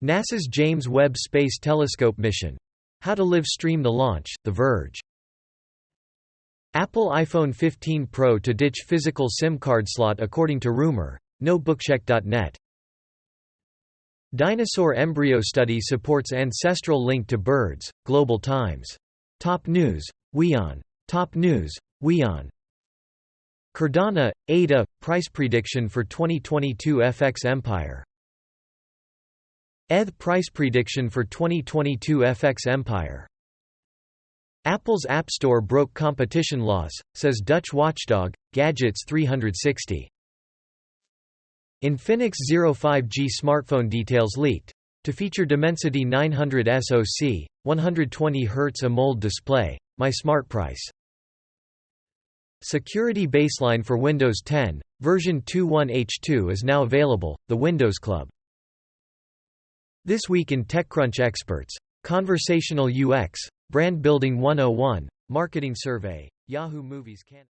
NASA's James Webb Space Telescope mission. How to live stream the launch, The Verge. Apple iPhone 15 Pro to ditch physical SIM card slot according to rumor. NoBookcheck.net. Dinosaur embryo study supports ancestral link to birds. Global Times. Top News. WION. Top News. WION. Cardano, Ada, price prediction for 2022 FX Empire. ETH price prediction for 2022 FX Empire. Apple's App Store broke competition laws, says Dutch watchdog, Gadgets 360. Infinix Zero 5G smartphone details leaked. To feature Dimensity 900 SoC, 120 Hz AMOLED display, My Smart Price. Security baseline for Windows 10, version 21H2 is now available, the Windows Club. This week in TechCrunch experts. Conversational UX, Brand Building 101, Marketing Survey, Yahoo Movies Can